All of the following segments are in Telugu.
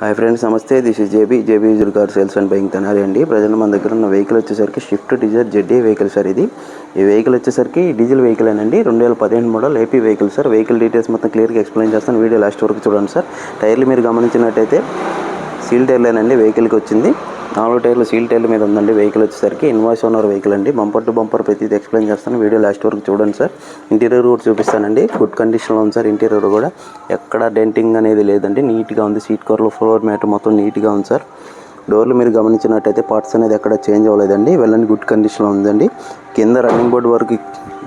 హాయ్ ఫ్రెండ్స్, నమస్తే. This is JB user car sales and buying Tenali అండి. ప్రజెంట్ మన దగ్గర ఉన్న వెహికల్ వచ్చేసరికి Swift Dzire ZA vehicle sir. ఈ వెహికల్ వచ్చేసరికి డీజిల్ వెహికల్ అండి. 2015 model AP vehicle sir. Vehicle details మొత్తం క్లియర్గా ఎక్స్ప్లెయిన్ చేస్తాను, వీడియో లాస్ట్ వరకు చూడండి సార్. టైర్లు మీరు గమనించినట్టయితే సీల్ టైర్లేనండి వెహికల్కి వచ్చింది. 4 టైర్లు సీల్ టైర్ల మీద ఉందండి. వెహికల్ వచ్చేసరికి ఇన్వాయిస్ ఓనర్ వెహికల్ అండి. బంపర్ టు బంపర్ ప్రతిదీ ఎక్స్ప్లెయిన్ చేస్తాను, వీడియో లాస్ట్ వరకు చూడండి సార్. ఇంటీరియర్ కూడా చూపిస్తానండి. గుడ్ కండిషన్లో ఉంది సార్. ఇంటీరియర్ కూడా ఎక్కడ డెంటింగ్ అనేది లేదండి, నీట్గా ఉంది. సీట్ కవర్లు, ఫ్లోర్ మ్యాట్ మొత్తం నీట్గా ఉంది సార్. డోర్లు మీరు గమనించినట్టయితే పార్ట్స్ అనేది ఎక్కడ చేంజ్ అవ్వలేదండి. వెల్ అండ్ గుడ్ కండిషన్లో ఉందండి. కింద రన్నింగ్ బోర్డు వరకు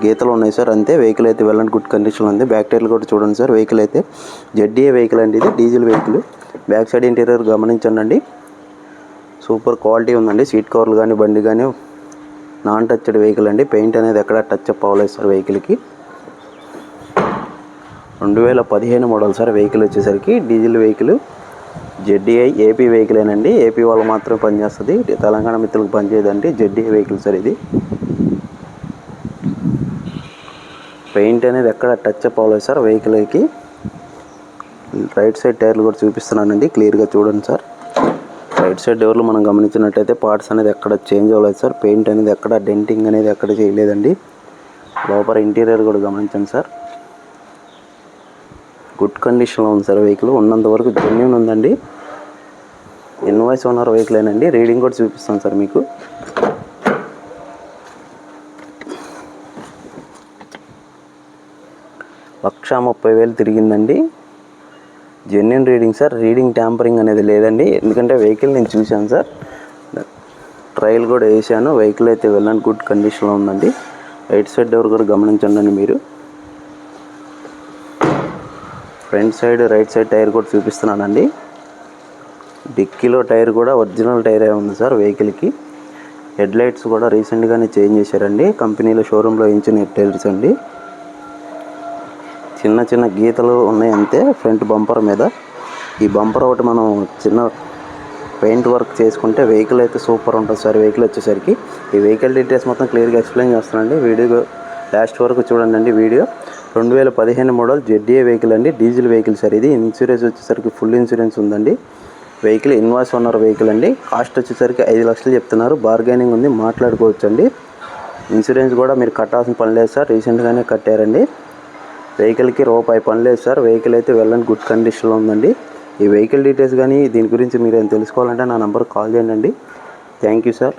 గీతలు ఉన్నాయి సార్, అంతే. వెహికల్ అయితే వెల్ అండ్ గుడ్ కండిషన్లో ఉంది. బ్యాక్ టైర్లు కూడా చూడండి సార్. వెహికల్ అయితే జెడ్ఏ వెహికల్ అండి, ఇది diesel vehicle. Back side interior గమనించండి, సూపర్ క్వాలిటీ ఉందండి. సీట్ కవర్లు కానీ బండి కానీ నాన్ టచ్డ్ వెహికల్ అండి. పెయింట్ అనేది ఎక్కడ టచ్ అప్ అవ్వలేదు సార్ వెహికల్కి. 2015 మోడల్ సార్. వెహికల్ వచ్చేసరికి డీజిల్ వెహికల్, జెడ్డీఐ ఏపీ వెహికలేనండి. ఏపీ వాళ్ళు మాత్రమే పనిచేస్తుంది, తెలంగాణ మిత్రులకు పనిచేయదండి. జెడ్డీఐ వెహికల్ సార్ ఇది. పెయింట్ అనేది ఎక్కడ టచ్ అప్ అవ్వలేదు సార్ వెహికల్కి. రైట్ సైడ్ టైర్లు కూడా చూపిస్తున్నానండి, క్లియర్గా చూడండి సార్. రైట్ సైడ్ డోర్లు మనం గమనించినట్టయితే పార్ట్స్ అనేది ఎక్కడ చేంజ్ అవ్వలేదు సార్. పెయింట్ అనేది ఎక్కడ డెంటింగ్ అనేది ఎక్కడ చేయలేదండి. లోపల ఇంటీరియర్ కూడా గమనించండి సార్. గుడ్ కండిషన్లో ఉంది సార్ వెహికల్. ఉన్నంత వరకు జెన్యూన్ ఉందండి. Invoice owner వెహికలేనండి. రీడింగ్ కూడా చూపిస్తాను సార్ మీకు. ₹1,30,000 తిరిగిందండి. Genuine reading sir. Reading tampering అనేది లేదండి, ఎందుకంటే వెహికల్ నేను చూశాను సార్. ట్రయల్ కూడా వేసాను. వెహికల్ అయితే వెల్ అండ్ గుడ్ కండిషన్లో ఉందండి. రైట్ సైడ్ డోర్ కూడా గమనించండి మీరు. Front side right side tyre కూడా చూపిస్తున్నానండి. డిక్కీలో టైర్ కూడా ఒరిజినల్ టైరే ఉంది సార్ వెహికల్కి. హెడ్ లైట్స్ కూడా రీసెంట్గానే చేంజ్ చేశారండి. కంపెనీలో షోరూంలో వేయించిన హెడ్ లైట్స్ అండి. చిన్న చిన్న గీతలు ఉన్నాయి అంతే ఫ్రంట్ బంపర్ మీద. ఈ బంపర్ ఒకటి మనం చిన్న పెయింట్ వర్క్ చేసుకుంటే వెహికల్ అయితే సూపర్ ఉంటుంది సార్. వెహికల్ వచ్చేసరికి ఈ వెహికల్ డీటెయిల్స్ మొత్తం క్లియర్గా ఎక్స్ప్లెయిన్ చేస్తానండి, వీడియో లాస్ట్ వరకు చూడండి. వీడియో 2015 మోడల్ జెడ్ఏ వెహికల్ అండి, డీజిల్ వెహికల్ సార్ ఇది. ఇన్సూరెన్స్ వచ్చేసరికి ఫుల్ ఇన్సూరెన్స్ ఉందండి. వెహికల్ ఇన్వాయిస్ ఓనర్ వెహికల్ అండి. కాస్ట్ వచ్చేసరికి 5 లక్షలు చెప్తున్నారు, బార్గెనింగ్ ఉంది, మాట్లాడుకోవచ్చు అండి. ఇన్సూరెన్స్ కూడా మీరు కట్టాల్సిన పని లేదు సార్, రీసెంట్గానే కట్టారండి. వెహికల్కి రూపాయి పని లేదు సార్. వెహికల్ అయితే వెల్ అండ్ గుడ్ కండిషన్లో ఉందండి. ఈ వెహికల్ డీటెయిల్స్ కానీ దీని గురించి మీరు ఏం తెలుసుకోవాలంటే నా నెంబర్కి కాల్ చేయండి. Thank you sir.